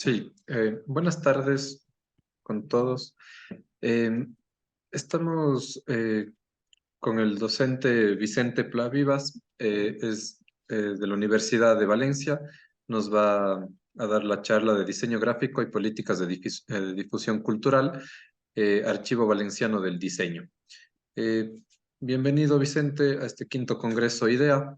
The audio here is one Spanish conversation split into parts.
Sí, buenas tardes con todos. Eh, Estamos con el docente Vicente Pla Vivas, es de la Universidad de Valencia. Nos va a dar la charla de diseño gráfico y políticas de difusión cultural, Archivo Valenciano del Diseño. Eh, Bienvenido, Vicente, a este quinto Congreso IDEA,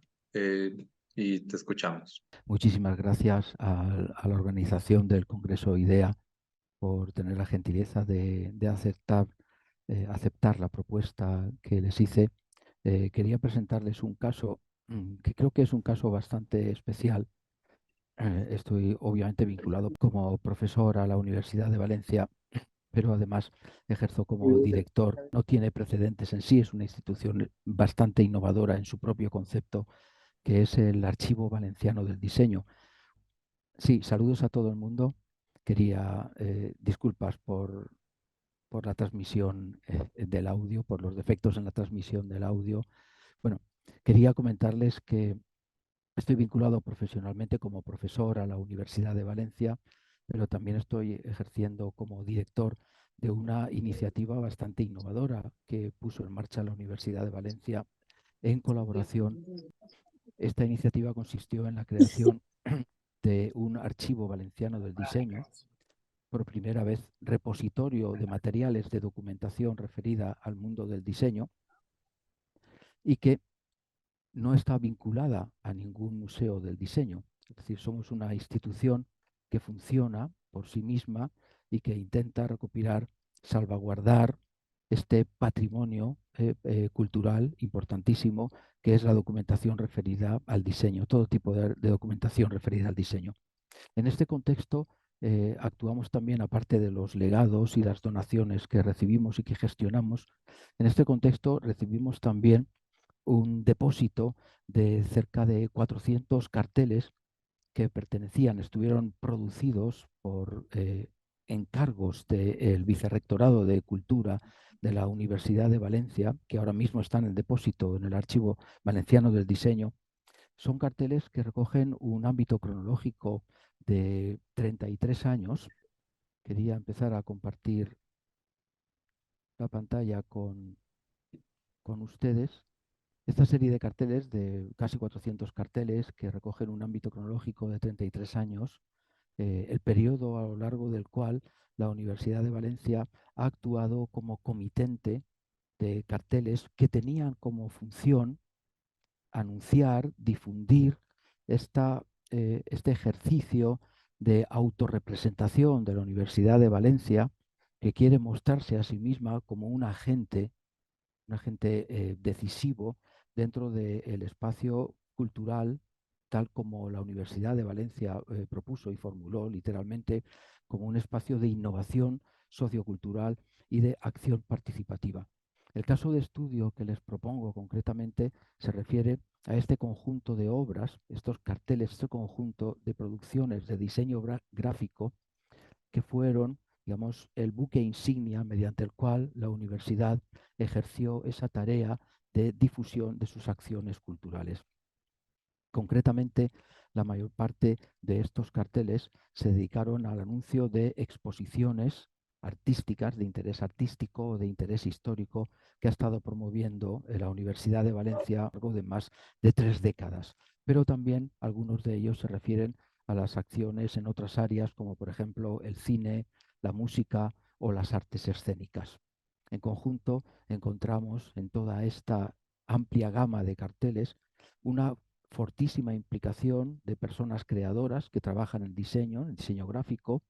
y te escuchamos. Muchísimas gracias a la organización del Congreso IDEA por tener la gentileza de aceptar la propuesta que les hice. Quería presentarles un caso que creo que es un caso bastante especial. Estoy obviamente vinculado como profesor a la Universidad de Valencia, pero además ejerzo como director. No tiene precedentes en sí, es una institución bastante innovadora en su propio concepto, que es el Archivo Valenciano del Diseño. Sí, saludos a todo el mundo. Quería disculpas por la transmisión del audio, por los defectos en la transmisión del audio. Bueno, quería comentarles que estoy vinculado profesionalmente como profesor a la Universidad de Valencia, pero también estoy ejerciendo como director de una iniciativa bastante innovadora que puso en marcha la Universidad de Valencia en colaboración. Esta iniciativa consistió en la creación de un archivo valenciano del diseño, por primera vez repositorio de materiales de documentación referida al mundo del diseño, y que no está vinculada a ningún museo del diseño. Es decir, somos una institución que funciona por sí misma y que intenta recopilar, salvaguardar este patrimonio cultural importantísimo que es la documentación referida al diseño, todo tipo de documentación referida al diseño. En este contexto, actuamos también, aparte de los legados y las donaciones que recibimos y que gestionamos, en este contexto recibimos también un depósito de cerca de 400 carteles que estuvieron producidos por encargos del Vicerrectorado de Cultura de la Universidad de Valencia, que ahora mismo están en depósito en el Archivo Valenciano del Diseño. Son carteles que recogen un ámbito cronológico de 33 años. Quería empezar a compartir la pantalla con ustedes. Esta serie de carteles, de casi 400 carteles, que recogen un ámbito cronológico de 33 años, el periodo a lo largo del cual la Universidad de Valencia ha actuado como comitente de carteles que tenían como función anunciar, difundir este ejercicio de autorrepresentación de la Universidad de Valencia, que quiere mostrarse a sí misma como un agente decisivo dentro del espacio cultural, tal como la Universidad de Valencia propuso y formuló literalmente como un espacio de innovación sociocultural y de acción participativa. El caso de estudio que les propongo concretamente se refiere a este conjunto de obras, estos carteles, este conjunto de producciones de diseño gráfico que fueron, digamos, el buque insignia mediante el cual la universidad ejerció esa tarea de difusión de sus acciones culturales. Concretamente, la mayor parte de estos carteles se dedicaron al anuncio de exposiciones artísticas, de interés artístico o de interés histórico, que ha estado promoviendo la Universidad de Valencia a lo largo de más de 3 décadas. Pero también algunos de ellos se refieren a las acciones en otras áreas, como por ejemplo el cine, la música o las artes escénicas. En conjunto, encontramos en toda esta amplia gama de carteles una fortísima implicación de personas creadoras que trabajan en el diseño gráfico.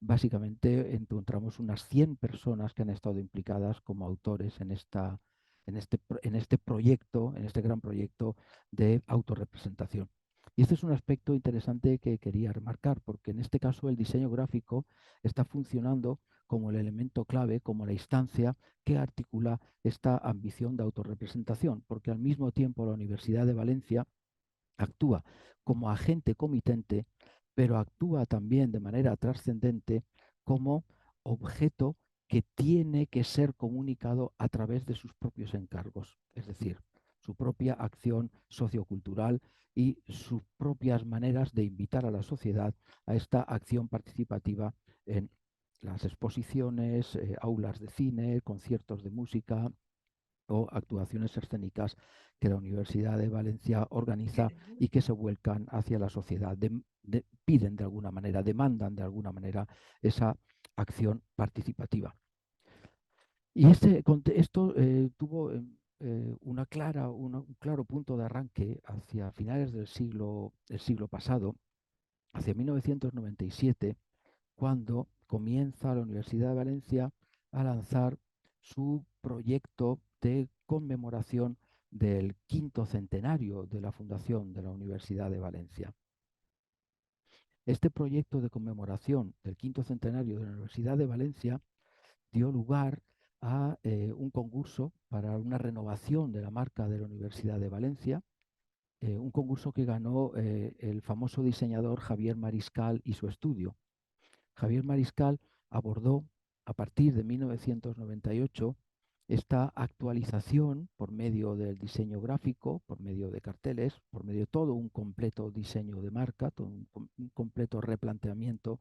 Básicamente encontramos unas 100 personas que han estado implicadas como autores en este proyecto, en este gran proyecto de autorrepresentación. Y este es un aspecto interesante que quería remarcar, porque en este caso el diseño gráfico está funcionando como el elemento clave, como la instancia que articula esta ambición de autorrepresentación, porque al mismo tiempo la Universidad de Valencia actúa como agente comitente, pero actúa también de manera trascendente como objeto que tiene que ser comunicado a través de sus propios encargos. Es decir, su propia acción sociocultural y sus propias maneras de invitar a la sociedad a esta acción participativa en las exposiciones, aulas de cine, conciertos de música o actuaciones escénicas que la Universidad de Valencia organiza y que se vuelcan hacia la sociedad, piden de alguna manera, demandan de alguna manera esa acción participativa. Y esto tuvo un claro punto de arranque hacia finales del siglo pasado, hacia 1997, cuando comienza la Universidad de Valencia a lanzar su proyecto de conmemoración del 5º centenario de la fundación de la Universidad de Valencia. Este proyecto de conmemoración del 5º centenario de la Universidad de Valencia dio lugar a un concurso para una renovación de la marca de la Universidad de Valencia, un concurso que ganó el famoso diseñador Javier Mariscal y su estudio. Javier Mariscal abordó a partir de 1998 esta actualización por medio del diseño gráfico, por medio de carteles, por medio de todo un completo diseño de marca, todo un completo replanteamiento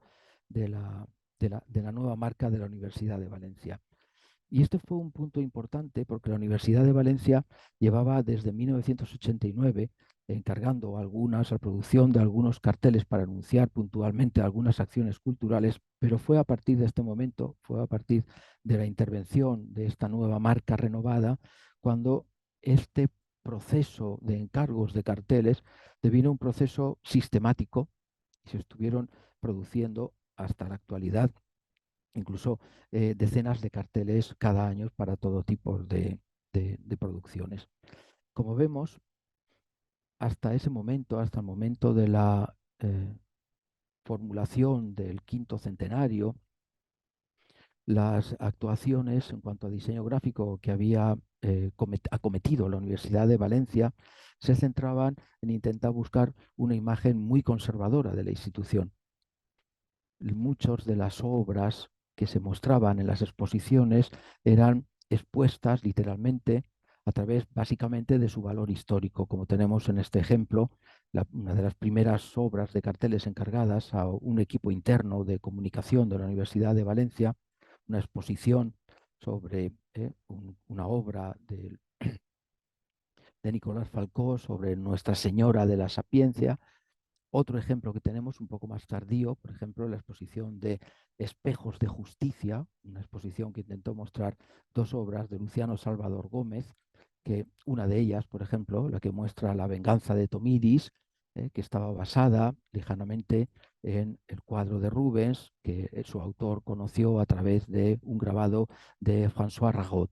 de la nueva marca de la Universidad de Valencia. Y este fue un punto importante porque la Universidad de Valencia llevaba desde 1989 encargando la producción de algunos carteles para anunciar puntualmente algunas acciones culturales, pero fue a partir de este momento, fue a partir de la intervención de esta nueva marca renovada, cuando este proceso de encargos de carteles devino un proceso sistemático y se estuvieron produciendo hasta la actualidad incluso decenas de carteles cada año para todo tipo de producciones. Como vemos, hasta ese momento, hasta el momento de la formulación del 5º centenario, las actuaciones en cuanto a diseño gráfico que había acometido la Universidad de Valencia se centraban en intentar buscar una imagen muy conservadora de la institución. Muchas de las obras que se mostraban en las exposiciones eran expuestas literalmente a través básicamente de su valor histórico, como tenemos en este ejemplo, una de las primeras obras de carteles encargadas a un equipo interno de comunicación de la Universidad de Valencia, una exposición sobre una obra de Nicolás Falcó sobre Nuestra Señora de la Sapiencia. Otro ejemplo que tenemos un poco más tardío, por ejemplo, la exposición de Espejos de Justicia, una exposición que intentó mostrar dos obras de Luciano Salvador Gómez, que una de ellas, por ejemplo, la que muestra La venganza de Tomidis, que estaba basada lejanamente en el cuadro de Rubens, que su autor conoció a través de un grabado de François Ragot.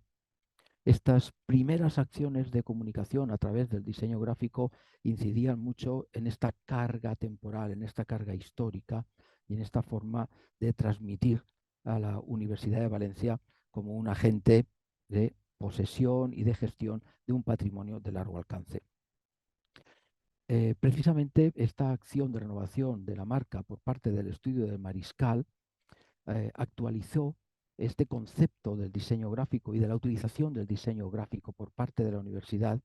Estas primeras acciones de comunicación a través del diseño gráfico incidían mucho en esta carga temporal, en esta carga histórica y en esta forma de transmitir a la Universidad de Valencia como un agente de posesión y de gestión de un patrimonio de largo alcance. Precisamente esta acción de renovación de la marca por parte del estudio de Mariscal actualizó este concepto del diseño gráfico y de la utilización del diseño gráfico por parte de la universidad,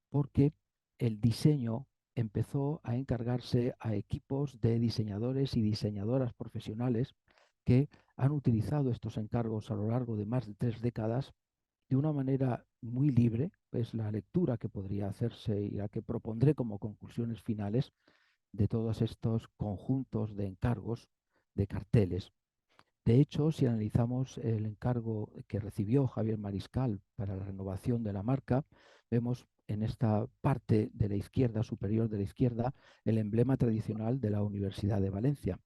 porque el diseño empezó a encargarse a equipos de diseñadores y diseñadoras profesionales que han utilizado estos encargos a lo largo de más de 3 décadas de una manera muy libre. Es la lectura que podría hacerse y la que propondré como conclusiones finales de todos estos conjuntos de encargos de carteles. De hecho, si analizamos el encargo que recibió Javier Mariscal para la renovación de la marca, vemos en esta parte de la izquierda, superior de la izquierda, el emblema tradicional de la Universidad de Valencia.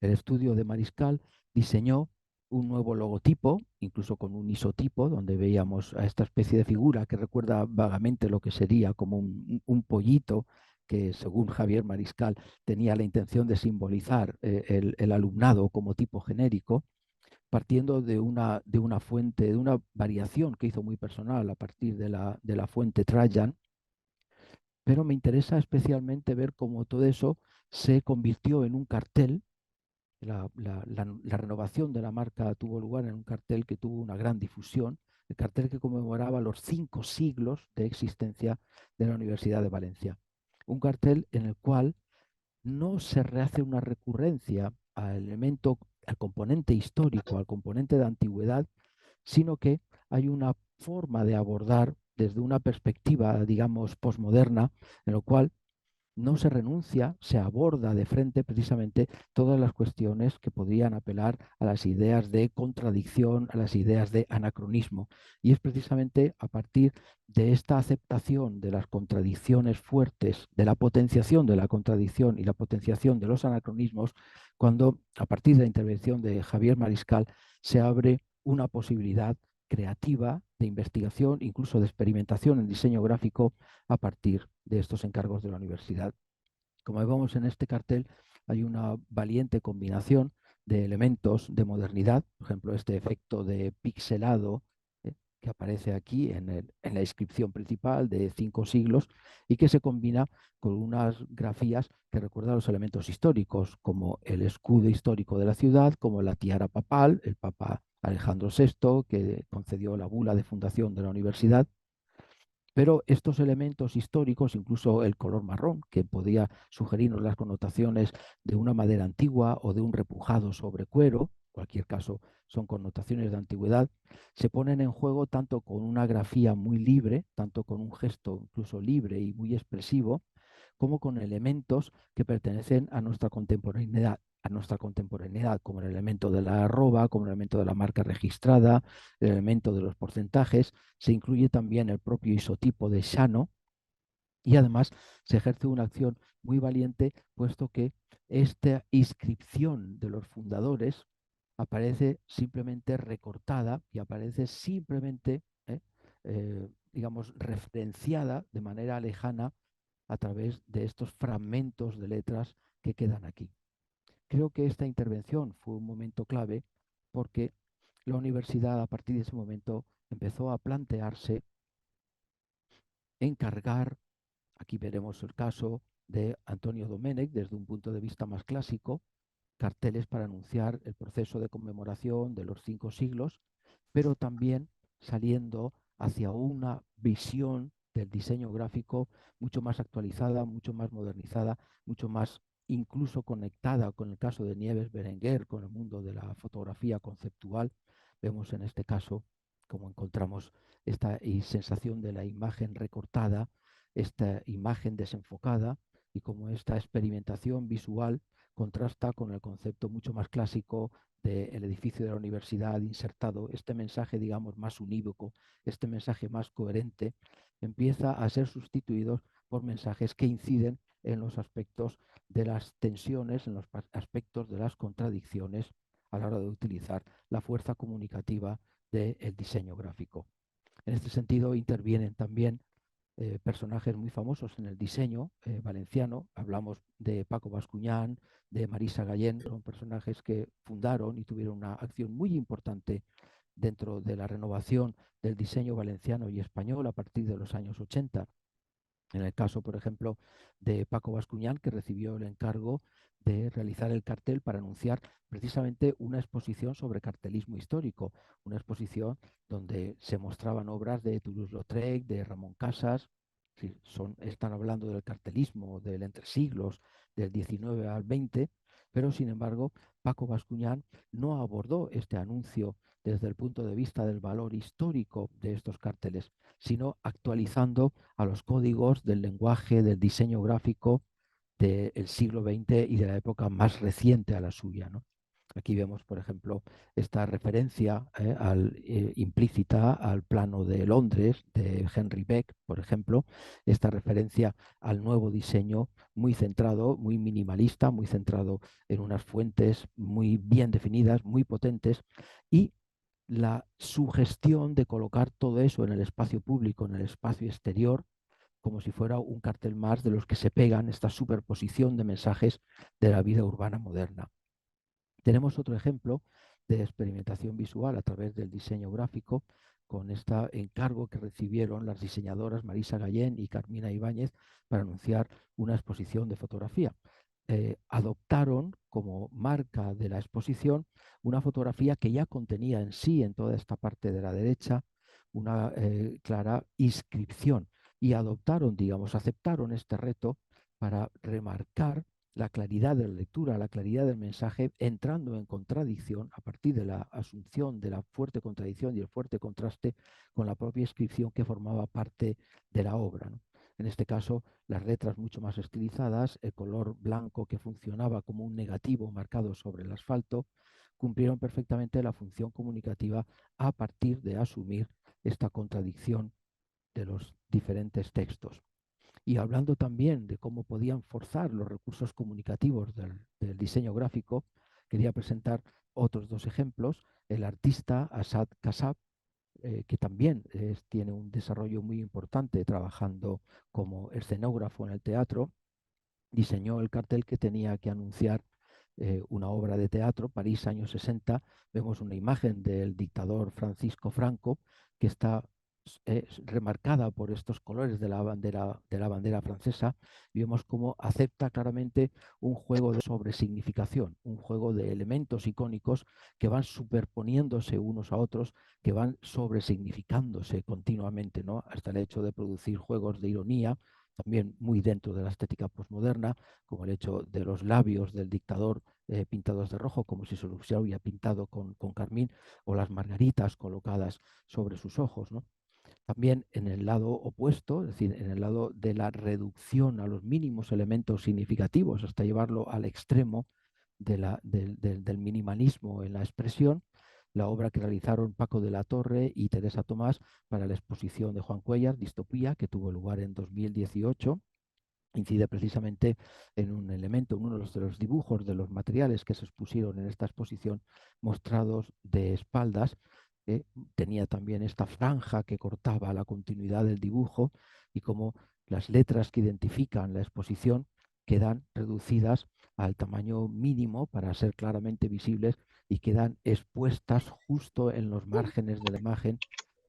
El estudio de Mariscal diseñó un nuevo logotipo, incluso con un isotipo, donde veíamos a esta especie de figura que recuerda vagamente lo que sería como un pollito que, según Javier Mariscal, tenía la intención de simbolizar el alumnado como tipo genérico, partiendo de una fuente, de una variación que hizo muy personal a partir de la fuente Trajan, pero me interesa especialmente ver cómo todo eso se convirtió en un cartel. La renovación de la marca tuvo lugar en un cartel que tuvo una gran difusión, el cartel que conmemoraba los 5 siglos de existencia de la Universidad de Valencia. Un cartel en el cual no se rehace una recurrencia al elemento, al componente histórico, al componente de antigüedad, sino que hay una forma de abordar desde una perspectiva, digamos, posmoderna, en lo cual no se renuncia, se aborda de frente precisamente todas las cuestiones que podrían apelar a las ideas de contradicción, a las ideas de anacronismo. Y es precisamente a partir de esta aceptación de las contradicciones fuertes, de la potenciación de la contradicción y la potenciación de los anacronismos, cuando a partir de la intervención de Javier Mariscal se abre una posibilidad creativa de investigación, incluso de experimentación en diseño gráfico a partir de estos encargos de la universidad. Como vemos en este cartel, hay una valiente combinación de elementos de modernidad, por ejemplo, este efecto de pixelado que aparece aquí en la inscripción principal de 5 siglos y que se combina con unas grafías que recuerdan los elementos históricos, como el escudo histórico de la ciudad, como la tiara papal, el Papa Alejandro VI, que concedió la bula de fundación de la universidad. Pero estos elementos históricos, incluso el color marrón, que podía sugerirnos las connotaciones de una madera antigua o de un repujado sobre cuero, en cualquier caso son connotaciones de antigüedad, se ponen en juego tanto con una grafía muy libre, tanto con un gesto incluso libre y muy expresivo, como con elementos que pertenecen a nuestra contemporaneidad, como el elemento de la arroba, como el elemento de la marca registrada, el elemento de los porcentajes. Se incluye también el propio isotipo de Shano y además se ejerce una acción muy valiente, puesto que esta inscripción de los fundadores aparece simplemente recortada y aparece simplemente, digamos, referenciada de manera lejana a través de estos fragmentos de letras que quedan aquí. Creo que esta intervención fue un momento clave porque la universidad a partir de ese momento empezó a plantearse encargar, aquí veremos el caso de Antonio Domènech desde un punto de vista más clásico, carteles para anunciar el proceso de conmemoración de los 5 siglos, pero también saliendo hacia una visión del diseño gráfico mucho más actualizada, mucho más modernizada, mucho más incluso conectada con el caso de Nieves Berenguer, con el mundo de la fotografía conceptual. Vemos en este caso como encontramos esta sensación de la imagen recortada, esta imagen desenfocada y como esta experimentación visual contrasta con el concepto mucho más clásico del edificio de la universidad insertado. Este mensaje, digamos, más unívoco, este mensaje más coherente, empieza a ser sustituido por mensajes que inciden en los aspectos de las tensiones, en los aspectos de las contradicciones a la hora de utilizar la fuerza comunicativa del diseño gráfico. En este sentido, intervienen también personajes muy famosos en el diseño valenciano. Hablamos de Paco Bascuñán, de Marisa Gallén, son personajes que fundaron y tuvieron una acción muy importante dentro de la renovación del diseño valenciano y español a partir de los años 80. En el caso, por ejemplo, de Paco Bascuñán, que recibió el encargo de realizar el cartel para anunciar precisamente una exposición sobre cartelismo histórico, una exposición donde se mostraban obras de Toulouse-Lautrec, de Ramón Casas. Sí, están hablando del cartelismo del entresiglos, del 19 al 20, pero sin embargo Paco Bascuñán no abordó este anuncio desde el punto de vista del valor histórico de estos carteles, sino actualizando a los códigos del lenguaje, del diseño gráfico del siglo XX y de la época más reciente a la suya, ¿no? Aquí vemos, por ejemplo, esta referencia implícita al plano de Londres de Henry Beck, por ejemplo, esta referencia al nuevo diseño muy centrado, muy minimalista, muy centrado en unas fuentes muy bien definidas, muy potentes, y la sugestión de colocar todo eso en el espacio público, en el espacio exterior, como si fuera un cartel más de los que se pegan esta superposición de mensajes de la vida urbana moderna. Tenemos otro ejemplo de experimentación visual a través del diseño gráfico con este encargo que recibieron las diseñadoras Marisa Gallén y Carmina Ibáñez para anunciar una exposición de fotografía. Adoptaron como marca de la exposición una fotografía que ya contenía en sí, en toda esta parte de la derecha, una clara inscripción y adoptaron, digamos, aceptaron este reto para remarcar la claridad de la lectura, la claridad del mensaje, entrando en contradicción a partir de la asunción de la fuerte contradicción y el fuerte contraste con la propia inscripción que formaba parte de la obra, ¿no? En este caso, las letras mucho más estilizadas, el color blanco que funcionaba como un negativo marcado sobre el asfalto, cumplieron perfectamente la función comunicativa a partir de asumir esta contradicción de los diferentes textos. Y hablando también de cómo podían forzar los recursos comunicativos del diseño gráfico, quería presentar otros dos ejemplos. El artista Asad Kassab, que también tiene un desarrollo muy importante trabajando como escenógrafo en el teatro, diseñó el cartel que tenía que anunciar una obra de teatro, París, años 60. Vemos una imagen del dictador Francisco Franco que está remarcada por estos colores de la bandera francesa, y vemos cómo acepta claramente un juego de sobresignificación, un juego de elementos icónicos que van superponiéndose unos a otros, que van sobresignificándose continuamente, ¿no? Hasta el hecho de producir juegos de ironía, también muy dentro de la estética posmoderna, como el hecho de los labios del dictador pintados de rojo, como si se los hubiera pintado con carmín, o las margaritas colocadas sobre sus ojos, ¿no? También en el lado opuesto, es decir, en el lado de la reducción a los mínimos elementos significativos hasta llevarlo al extremo del minimalismo en la expresión, la obra que realizaron Paco de la Torre y Teresa Tomás para la exposición de Juan Cuéllar, Distopía, que tuvo lugar en 2018, incide precisamente en un elemento, en uno de los dibujos de los materiales que se expusieron en esta exposición, mostrados de espaldas. Tenía también esta franja que cortaba la continuidad del dibujo, y como las letras que identifican la exposición quedan reducidas al tamaño mínimo para ser claramente visibles y quedan expuestas justo en los márgenes de la imagen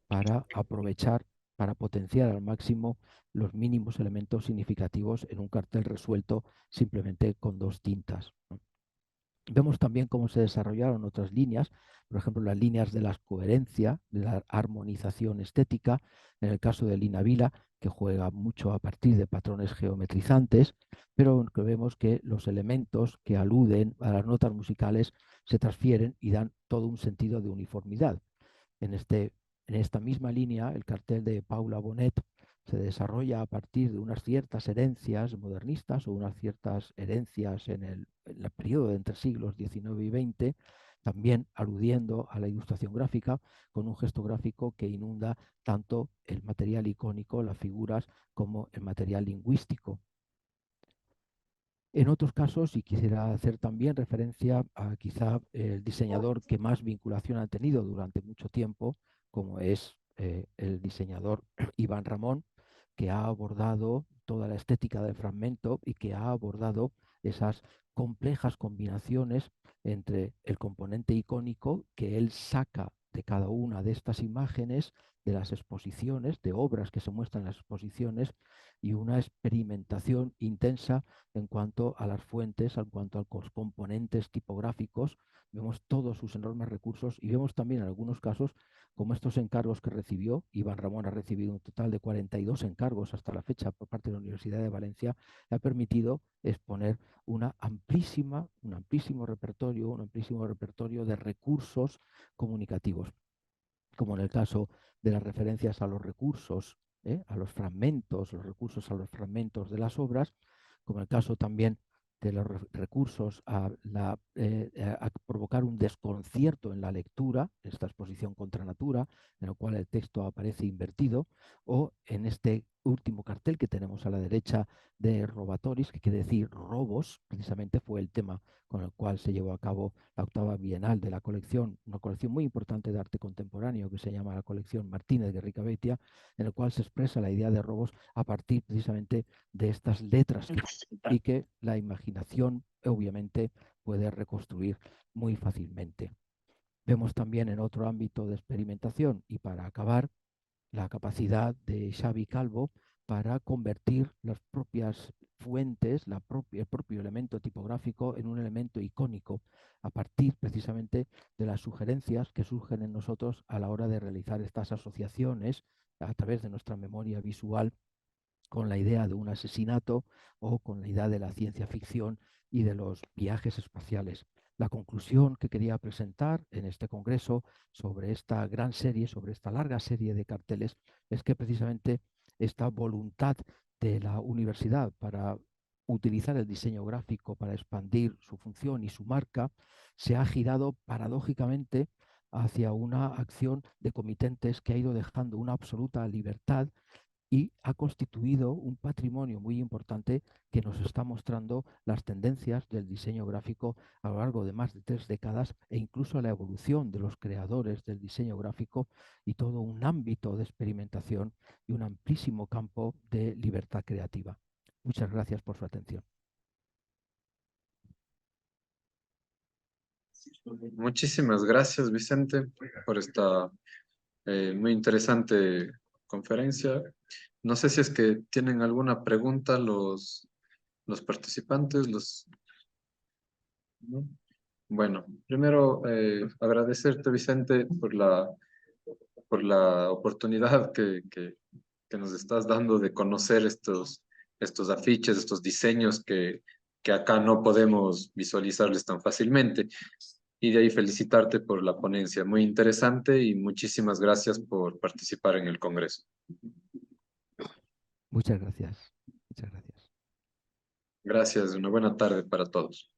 para aprovechar, para potenciar al máximo los mínimos elementos significativos en un cartel resuelto simplemente con dos tintas, ¿no? Vemos también cómo se desarrollaron otras líneas, por ejemplo, las líneas de la coherencia, de la armonización estética, en el caso de Lina Vila, que juega mucho a partir de patrones geometrizantes, pero que vemos que los elementos que aluden a las notas musicales se transfieren y dan todo un sentido de uniformidad. En esta misma línea, el cartel de Paula Bonet se desarrolla a partir de unas ciertas herencias modernistas o unas ciertas herencias en el periodo entre siglos XIX y XX, también aludiendo a la ilustración gráfica, con un gesto gráfico que inunda tanto el material icónico, las figuras, como el material lingüístico. En otros casos, y quisiera hacer también referencia a quizá el diseñador que más vinculación ha tenido durante mucho tiempo, como es el diseñador Iván Ramón, que ha abordado toda la estética del fragmento y que ha abordado esas complejas combinaciones entre el componente icónico que él saca de cada una de estas imágenes, de las exposiciones, de obras que se muestran en las exposiciones, y una experimentación intensa en cuanto a las fuentes, en cuanto a los componentes tipográficos. Vemos todos sus enormes recursos y vemos también en algunos casos como estos encargos que recibió. Iván Ramón ha recibido un total de 42 encargos hasta la fecha por parte de la Universidad de Valencia. Le ha permitido exponer un amplísimo repertorio de recursos comunicativos, como en el caso de las referencias a los recursos, a los fragmentos, los recursos a los fragmentos de las obras, como el caso también de los recursos a provocar un desconcierto en la lectura, esta exposición contra natura, en el cual el texto aparece invertido, o en este último cartel que tenemos a la derecha de Robatoris, que quiere decir robos, precisamente fue el tema con el cual se llevó a cabo la octava bienal de la colección, una colección muy importante de arte contemporáneo que se llama la colección Martínez de Ricabetia, en el cual se expresa la idea de robos a partir precisamente de estas letras y que la imaginación obviamente puede reconstruir muy fácilmente. Vemos también en otro ámbito de experimentación, y para acabar, la capacidad de Xavi Calvo para convertir las propias fuentes, el propio elemento tipográfico en un elemento icónico, a partir precisamente de las sugerencias que surgen en nosotros a la hora de realizar estas asociaciones a través de nuestra memoria visual con la idea de un asesinato o con la idea de la ciencia ficción y de los viajes espaciales. La conclusión que quería presentar en este congreso sobre esta gran serie, sobre esta larga serie de carteles, es que precisamente esta voluntad de la universidad para utilizar el diseño gráfico para expandir su función y su marca se ha girado paradójicamente hacia una acción de comitentes que ha ido dejando una absoluta libertad y ha constituido un patrimonio muy importante que nos está mostrando las tendencias del diseño gráfico a lo largo de más de 3 décadas e incluso la evolución de los creadores del diseño gráfico y todo un ámbito de experimentación y un amplísimo campo de libertad creativa. Muchas gracias por su atención. Muchísimas gracias, Vicente, por esta muy interesante conferencia. No sé si es que tienen alguna pregunta los participantes, ¿no? Bueno, primero agradecerte, Vicente, por la oportunidad que nos estás dando de conocer estos afiches, estos diseños que acá no podemos visualizarles tan fácilmente. Y de ahí felicitarte por la ponencia, muy interesante y muchísimas gracias por participar en el Congreso. Muchas gracias. Muchas gracias. Gracias, una buena tarde para todos.